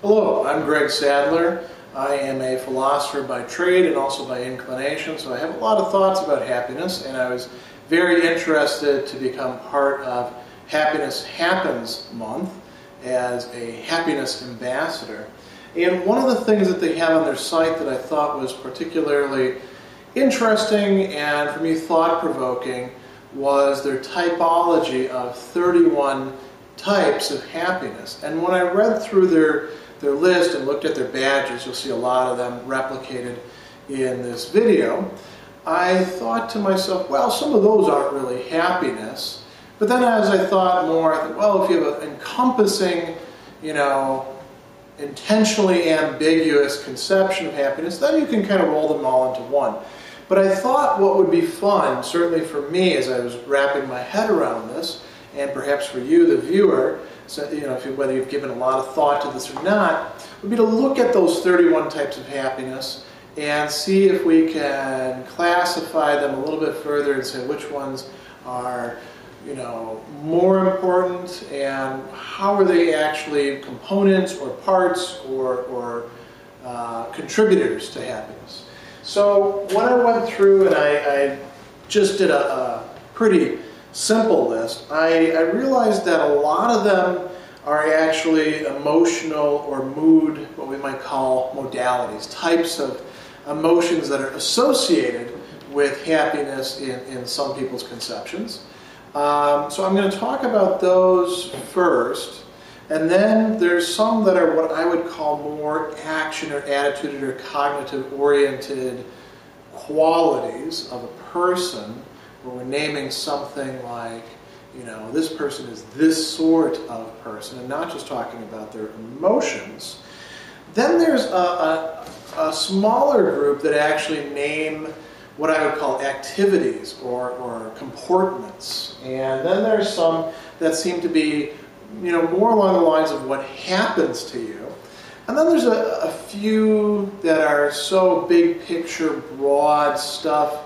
Hello, I'm Greg Sadler. I am a philosopher by trade and also by inclination, so I have a lot of thoughts about happiness, and I was very interested to become part of Happiness Happens Month as a happiness ambassador. And one of the things that they have on their site that I thought was particularly interesting and for me thought-provoking was their typology of 31 types of happiness. And when I read through their list and looked at their badges, you'll see a lot of them replicated in this video, I thought to myself, well, some of those aren't really happiness. But then as I thought more, I thought, well, if you have an encompassing, intentionally ambiguous conception of happiness, then you can kind of roll them all into one. But I thought what would be fun, certainly for me as I was wrapping my head around this, and perhaps for you, the viewer, so, whether you've given a lot of thought to this or not, would be to look at those 31 types of happiness and see if we can classify them a little bit further and say which ones are, more important and how are they actually components or parts or contributors to happiness. So when I went through and I just did a pretty simple list, I realized that a lot of them are actually emotional or mood, what we might call modalities, types of emotions that are associated with happiness in some people's conceptions. So I'm going to talk about those first, and then there's some that are what I would call more action or attitude or cognitive oriented qualities of a person, where we're naming something like, this person is this sort of person, and not just talking about their emotions. Then there's a smaller group that actually name what I would call activities or comportments. And then there's some that seem to be, more along the lines of what happens to you. And then there's a few that are so big picture, broad stuff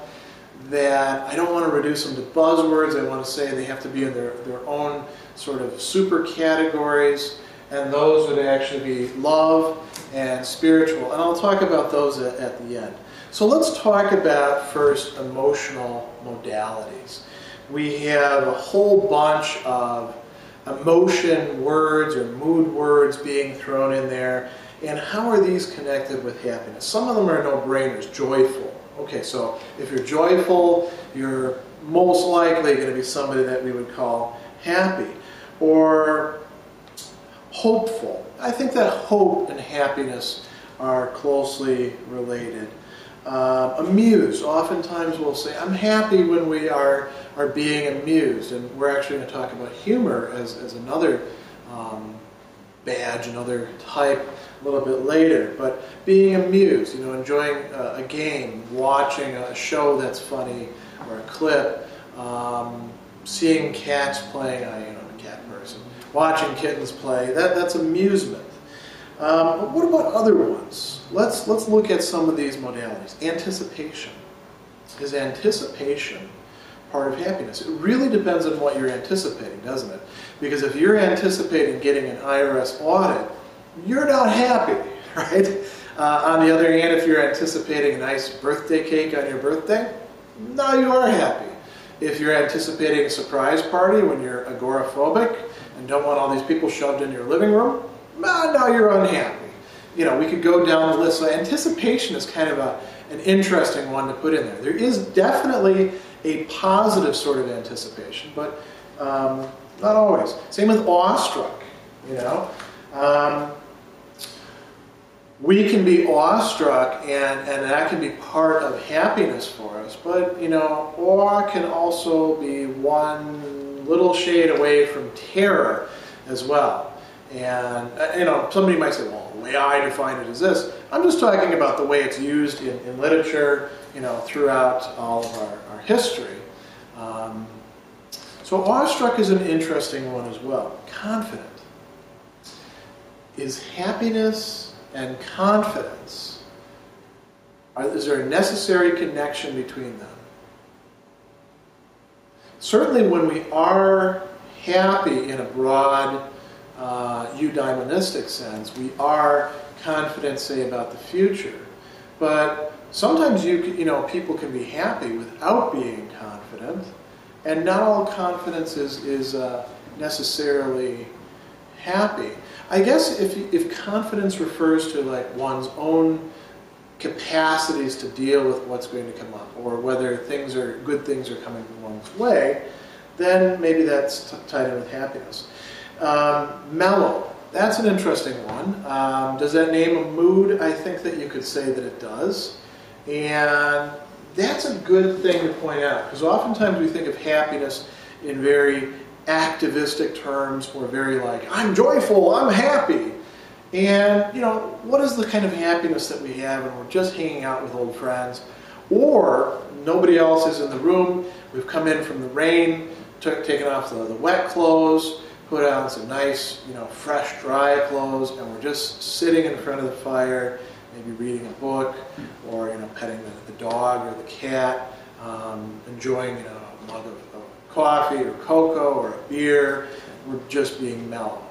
that I don't want to reduce them to buzzwords. I want to say they have to be in their own sort of super categories, and those would actually be love and spiritual. And I'll talk about those at the end. So let's talk about first emotional modalities. We have a whole bunch of emotion words or mood words being thrown in there, and how are these connected with happiness? Some of them are no-brainers. Joyful. Okay, so if you're joyful, you're most likely going to be somebody that we would call happy. Or hopeful. I think that hope and happiness are closely related. Amused. Oftentimes we'll say, I'm happy when we are being amused. And we're actually going to talk about humor as another badge, another type a little bit later. But being amused, enjoying a game, watching a show that's funny or a clip, seeing cats playing, I'm a cat person, watching kittens play, that's amusement. But what about other ones? Let's look at some of these modalities. Anticipation. Is anticipation part of happiness? It really depends on what you're anticipating, doesn't it? Because if you're anticipating getting an IRS audit, you're not happy, right? On the other hand, if you're anticipating a nice birthday cake on your birthday, now you are happy. If you're anticipating a surprise party when you're agoraphobic and don't want all these people shoved in your living room, now you're unhappy. We could go down the list. So anticipation is kind of an interesting one to put in there. There is definitely a positive sort of anticipation, but not always. Same with awestruck, we can be awestruck, and that can be part of happiness for us, but, awe can also be one little shade away from terror as well. And, somebody might say, well, the way I define it is this. I'm just talking about the way it's used in literature, throughout all of our history. So awestruck is an interesting one as well. Confident. Is happiness and confidence, is there a necessary connection between them? Certainly when we are happy in a broad eudaimonistic sense. We are confident, say, about the future. But sometimes people can be happy without being confident, and not all confidence is necessarily happy. I guess if confidence refers to like one's own capacities to deal with what's going to come up, or whether good things are coming one's way, then maybe that's tied in with happiness. Mellow, that's an interesting one. Does that name a mood? I think that you could say that it does. And that's a good thing to point out, because oftentimes we think of happiness in very activistic terms, or very like, I'm joyful, I'm happy. And, what is the kind of happiness that we have when we're just hanging out with old friends, or nobody else is in the room, we've come in from the rain, taken off the wet clothes, put on some nice, fresh, dry clothes, and we're just sitting in front of the fire, maybe reading a book, or, petting the dog or the cat, enjoying, a mug of coffee or cocoa or a beer. We're just being mellow.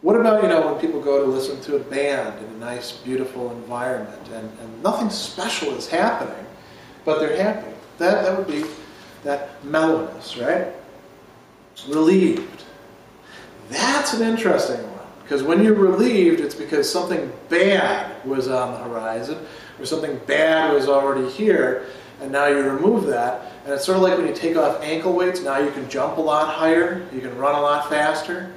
What about, when people go to listen to a band in a nice, beautiful environment, and nothing special is happening, but they're happy? That would be that mellowness, right? Relieved. That's an interesting one, because when you're relieved, it's because something bad was on the horizon, or something bad was already here, and now you remove that. And it's sort of like when you take off ankle weights, now you can jump a lot higher, you can run a lot faster.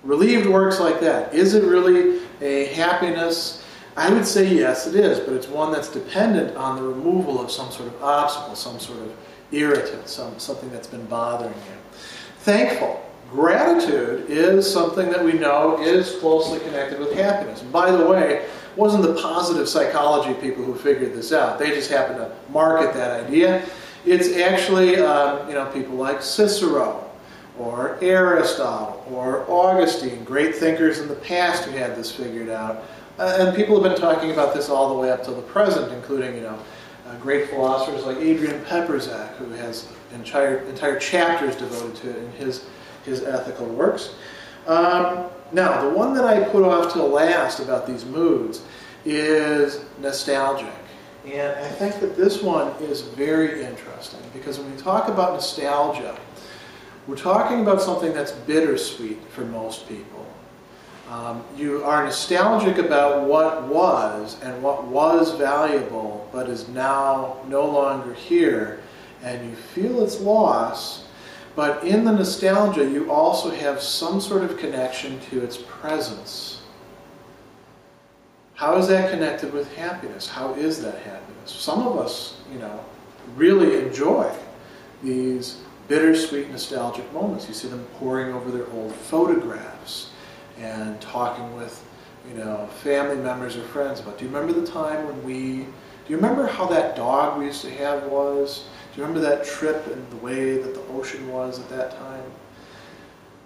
Relieved works like that. Is it really a happiness? I would say yes, it is, but it's one that's dependent on the removal of some sort of obstacle, some sort of irritant, something that's been bothering you. Thankful. Gratitude is something that we know is closely connected with happiness. And by the way, it wasn't the positive psychology people who figured this out. They just happened to market that idea. It's actually people like Cicero, or Aristotle, or Augustine, great thinkers in the past who had this figured out. And people have been talking about this all the way up to the present, including great philosophers like Adrian Pepperzak, who has entire chapters devoted to it in his ethical works. Now, the one that I put off till last about these moods is nostalgic. And I think that this one is very interesting, because when we talk about nostalgia, we're talking about something that's bittersweet for most people. You are nostalgic about what was, and what was valuable, but is now no longer here, and you feel its loss, but in the nostalgia you also have some sort of connection to its presence. How is that connected with happiness? How is that happiness? Some of us, really enjoy these bittersweet nostalgic moments. You see them poring over their old photographs and talking with, family members or friends about, do you remember the time when do you remember how that dog we used to have was? Do you remember that trip and the way that the ocean was at that time?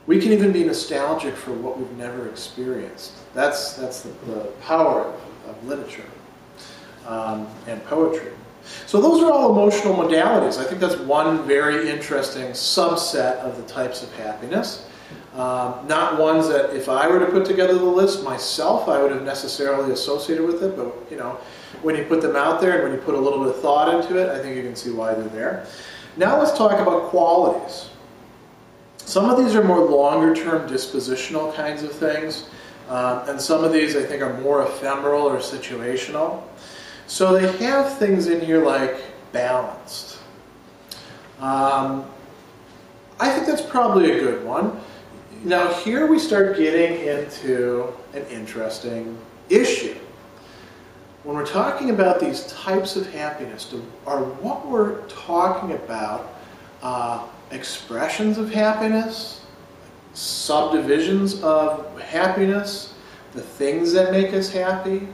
We can even be nostalgic for what we've never experienced. That's the power of literature and poetry. So those are all emotional modalities. I think that's one very interesting subset of the types of happiness. Not ones that, if I were to put together the list myself, I would have necessarily associated with it, but when you put them out there and when you put a little bit of thought into it, I think you can see why they're there. Now let's talk about qualities. Some of these are more longer-term dispositional kinds of things, and some of these I think are more ephemeral or situational. So they have things in here like balanced. I think that's probably a good one. Now here we start getting into an interesting issue. When we're talking about these types of happiness, are what we're talking about expressions of happiness, subdivisions of happiness, the things that make us happy,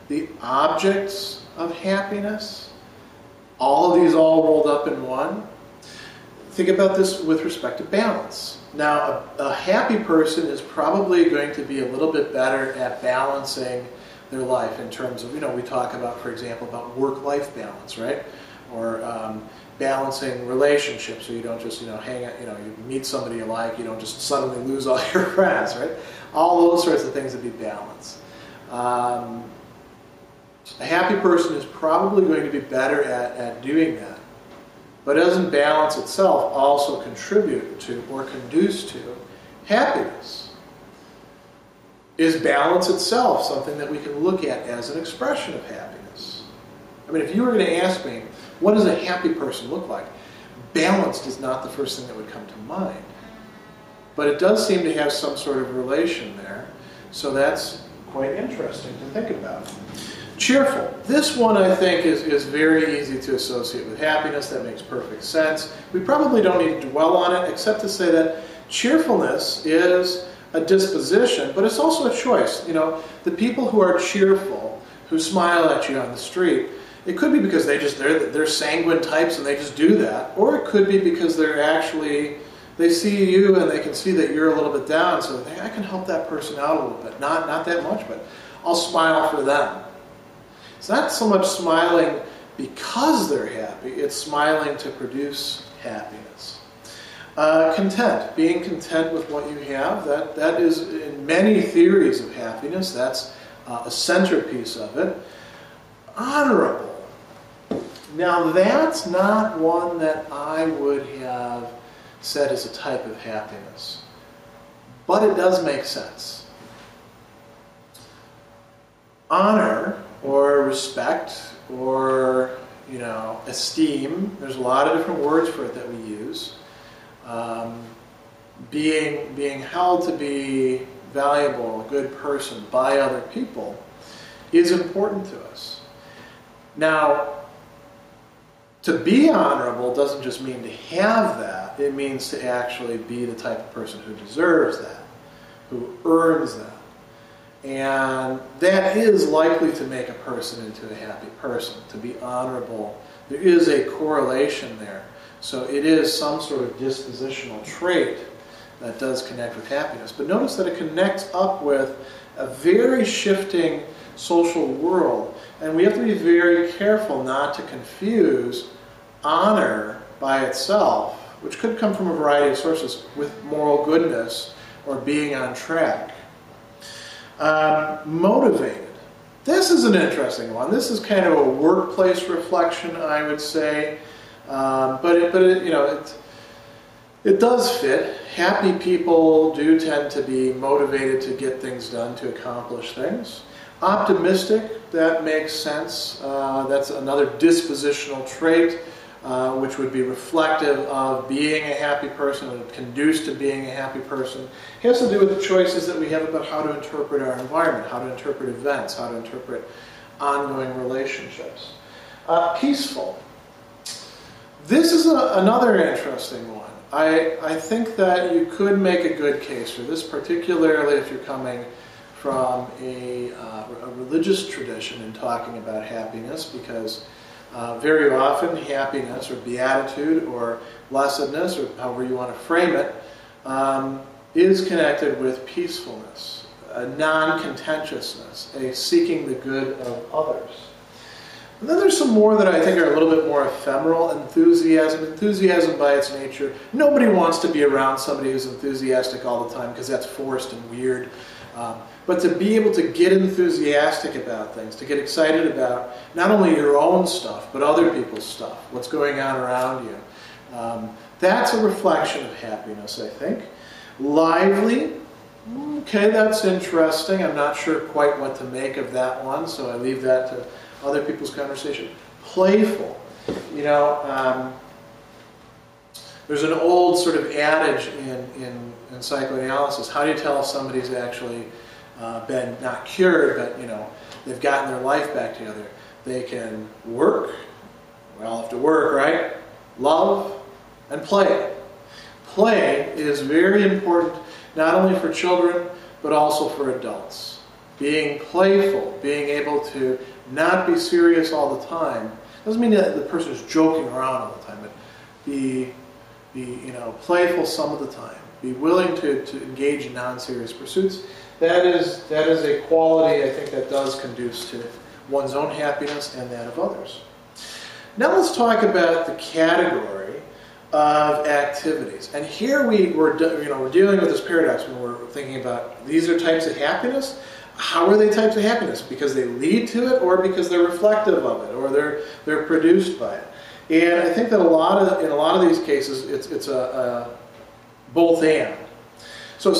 the objects of happiness, all of these all rolled up in one? Think about this with respect to balance. Now, a happy person is probably going to be a little bit better at balancing their life in terms of, we talk about, for example, about work-life balance, right? Or balancing relationships, so you don't just hang out, you meet somebody you like, you don't just suddenly lose all your friends, right? All those sorts of things would be balance. A happy person is probably going to be better at doing that, but doesn't balance itself also contribute to or conduce to happiness? Is balance itself something that we can look at as an expression of happiness? I mean, if you were going to ask me, what does a happy person look like? Balanced is not the first thing that would come to mind. But it does seem to have some sort of relation there. So that's quite interesting to think about. Cheerful. This one, I think, is very easy to associate with happiness. That makes perfect sense. We probably don't need to dwell on it, except to say that cheerfulness is a disposition, but it's also a choice. The people who are cheerful, who smile at you on the street, it could be because they're sanguine types and they just do that, or it could be because they see you and they can see that you're a little bit down, so they think, I can help that person out a little bit. Not that much, but I'll smile for them. It's not so much smiling because they're happy, it's smiling to produce happiness. Content, being content with what you have, that is in many theories of happiness, that's a centerpiece of it. Honorable. Now that's not one that I would have said is a type of happiness, but it does make sense. Honor or respect or esteem, there's a lot of different words for it that we use. Being held to be valuable, a good person by other people is important to us. Now, to be honorable doesn't just mean to have that, it means to actually be the type of person who deserves that, who earns that. And that is likely to make a person into a happy person, to be honorable. There is a correlation there. So it is some sort of dispositional trait that does connect with happiness. But notice that it connects up with a very shifting social world. And we have to be very careful not to confuse honor by itself, which could come from a variety of sources, with moral goodness or being on track. Motivated. This is an interesting one. This is kind of a workplace reflection, I would say. But it does fit. Happy people do tend to be motivated to get things done, to accomplish things. Optimistic, that makes sense. That's another dispositional trait, which would be reflective of being a happy person, and conduce to being a happy person. It has to do with the choices that we have about how to interpret our environment, how to interpret events, how to interpret ongoing relationships. Peaceful. This is another interesting one. I think that you could make a good case for this, particularly if you're coming from a religious tradition in talking about happiness, because very often happiness or beatitude or blessedness, or however you want to frame it, is connected with peacefulness, a non-contentiousness, a seeking the good of others. And then there's some more that I think are a little bit more ephemeral. Enthusiasm. Enthusiasm by its nature. Nobody wants to be around somebody who's enthusiastic all the time because that's forced and weird. But to be able to get enthusiastic about things, to get excited about not only your own stuff, but other people's stuff, what's going on around you, that's a reflection of happiness, I think. Lively. Okay, that's interesting. I'm not sure quite what to make of that one, so I leave that to other people's conversation. Playful. There's an old sort of adage in psychoanalysis. How do you tell if somebody's actually been not cured, but they've gotten their life back together? They can work. We all have to work, right? Love and play. Play is very important, not only for children, but also for adults. Being playful, being able to not be serious all the time, doesn't mean that the person is joking around all the time, but be playful some of the time. Be willing to engage in non-serious pursuits. That is a quality I think that does conduce to one's own happiness and that of others. Now let's talk about the category of activities. And here we're dealing with this paradox when we're thinking about these are types of happiness. How are they types of happiness? Because they lead to it, or because they're reflective of it, or they're produced by it. And I think that in a lot of these cases, it's a both and. So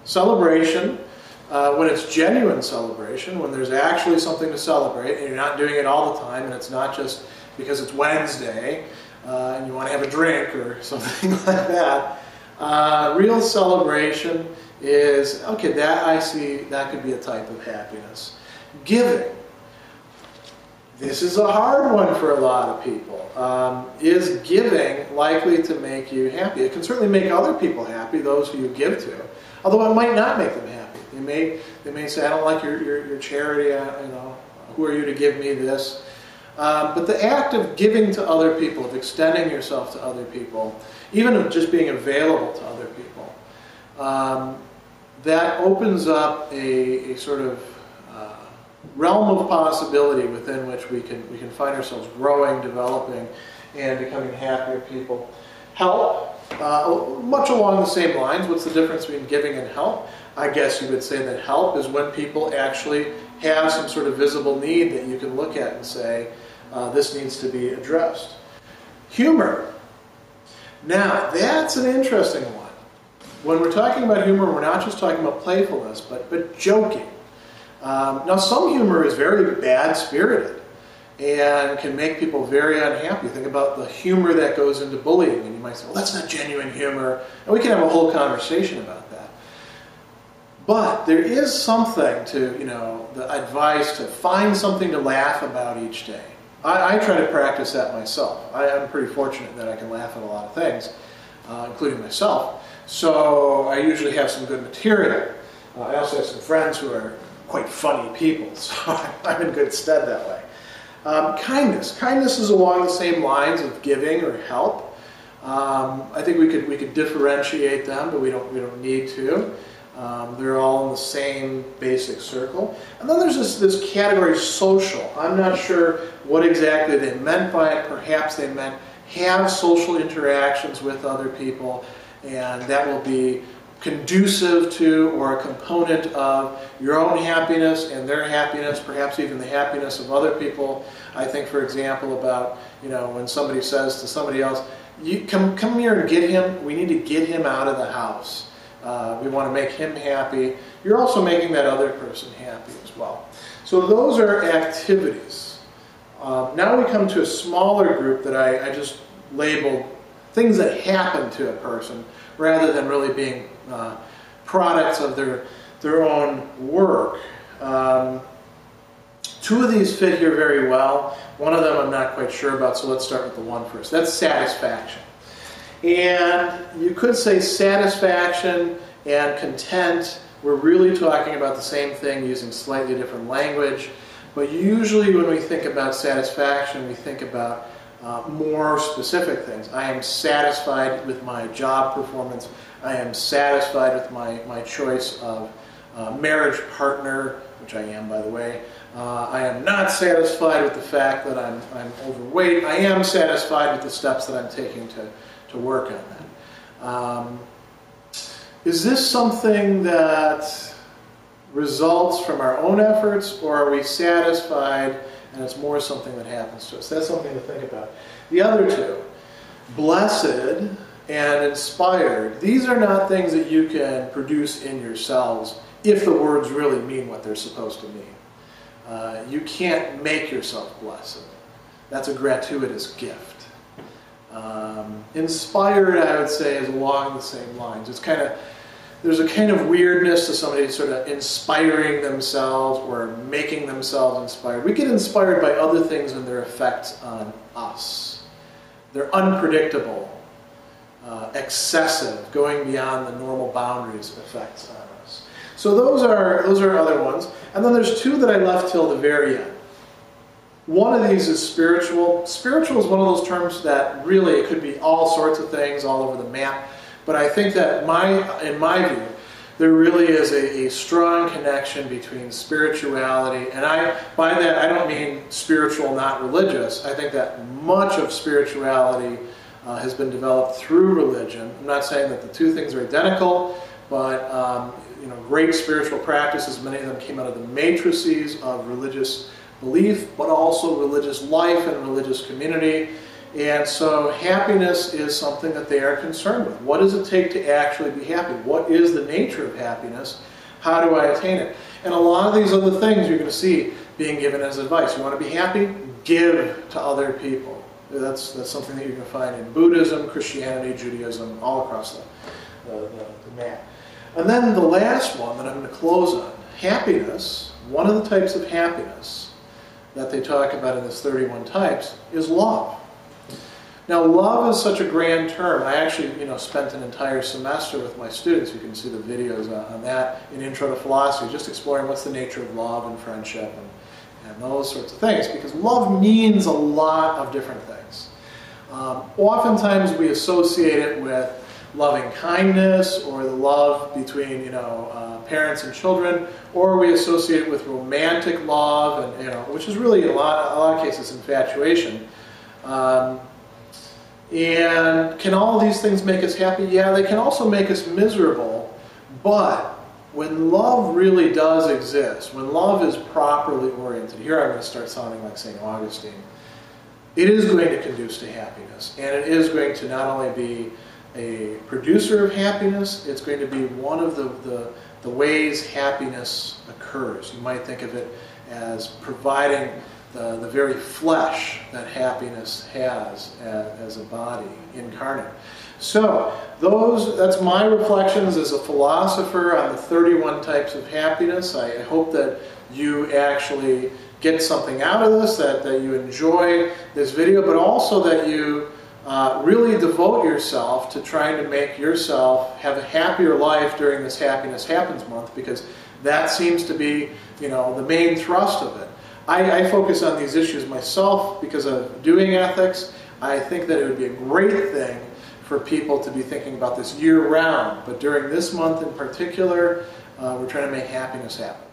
celebration, when it's genuine celebration, when there's actually something to celebrate, and you're not doing it all the time, and it's not just because it's Wednesday and you want to have a drink or something like that. Real celebration is, okay, that I see, that could be a type of happiness. Giving. This is a hard one for a lot of people. Is giving likely to make you happy? It can certainly make other people happy, those who you give to, although it might not make them happy. They may say, I don't like your charity, who are you to give me this? But the act of giving to other people, of extending yourself to other people, even of just being available to other people, that opens up a sort of realm of possibility within which we can find ourselves growing, developing, and becoming happier people. Help, much along the same lines. What's the difference between giving and help? I guess you would say that help is when people actually have some sort of visible need that you can look at and say, this needs to be addressed. Humor. Now, that's an interesting one. When we're talking about humor, we're not just talking about playfulness, but joking. Now, some humor is very bad-spirited and can make people very unhappy. Think about the humor that goes into bullying, and you might say, well, that's not genuine humor, and we can have a whole conversation about that. But there is something to, the advice to find something to laugh about each day. I try to practice that myself. I'm pretty fortunate that I can laugh at a lot of things, including myself. So I usually have some good material. I also have some friends who are quite funny people, so I'm in good stead that way. Kindness. Kindness is along the same lines of giving or help. I think we could differentiate them, but we don't need to. They're all in the same basic circle. And then there's this category, social. I'm not sure what exactly they meant by it. Perhaps they meant have social interactions with other people, and that will be conducive to or a component of your own happiness and their happiness, perhaps even the happiness of other people. I think, for example, about when somebody says to somebody else, "You come here and get him. We need to get him out of the house. We want to make him happy." You're also making that other person happy as well. So those are activities. Now we come to a smaller group that I just labeled things that happen to a person rather than really being products of their own work. Two of these fit here very well. One of them I'm not quite sure about, so let's start with the one first. That's satisfaction. And you could say satisfaction and content, we're really talking about the same thing using slightly different language. But usually when we think about satisfaction, we think about more specific things. I am satisfied with my job performance. I am satisfied with my choice of marriage partner, which I am, by the way. I am not satisfied with the fact that I'm overweight. I am satisfied with the steps that I'm taking to work on that. Is this something that results from our own efforts, or are we satisfied and it's more something that happens to us? That's something to think about. The other two, blessed and inspired, these are not things that you can produce in yourselves if the words really mean what they're supposed to mean. You can't make yourself blessed. That's a gratuitous gift. Inspired, I would say, is along the same lines. There's a kind of weirdness to somebody sort of inspiring themselves or making themselves inspired. We get inspired by other things and their effects on us. They're unpredictable, excessive, going beyond the normal boundaries effects on us. So those are other ones. And then there's two that I left till the very end. One of these is spiritual. Spiritual is one of those terms that really, it could be all sorts of things all over the map. But I think that in my view, there really is a strong connection between spirituality, and by that I don't mean spiritual, not religious. I think that much of spirituality has been developed through religion. I'm not saying that the two things are identical, but great spiritual practices, many of them came out of the matrices of religious belief, but also religious life and religious community. And so happiness is something that they are concerned with. What does it take to actually be happy? What is the nature of happiness? How do I attain it? And a lot of these other things you're going to see being given as advice. You want to be happy? Give to other people. That's something that you're going to find in Buddhism, Christianity, Judaism, all across the map. And then the last one that I'm going to close on, happiness. One of the types of happiness that they talk about in this 31 types is love. Now, love is such a grand term. I actually, spent an entire semester with my students. You can see the videos on that in Intro to Philosophy, just exploring what's the nature of love and friendship and those sorts of things, because love means a lot of different things. Oftentimes we associate it with loving kindness or the love between, parents and children, or we associate it with romantic love, and which is really in a lot of cases infatuation. And can all of these things make us happy? Yeah, they can also make us miserable, but when love really does exist, when love is properly oriented, here I'm going to start sounding like St. Augustine, it is going to conduce to happiness, and it is going to not only be a producer of happiness, it's going to be one of the ways happiness occurs. You might think of it as providing the very flesh that happiness has as a body incarnate. So that's my reflections as a philosopher on the 31 types of happiness. I hope that you actually get something out of this, that you enjoy this video, but also that you really devote yourself to trying to make yourself have a happier life during this Happiness Happens month, because that seems to be the main thrust of it. I focus on these issues myself because of doing ethics. I think that it would be a great thing for people to be thinking about this year-round, but during this month in particular, we're trying to make happiness happen.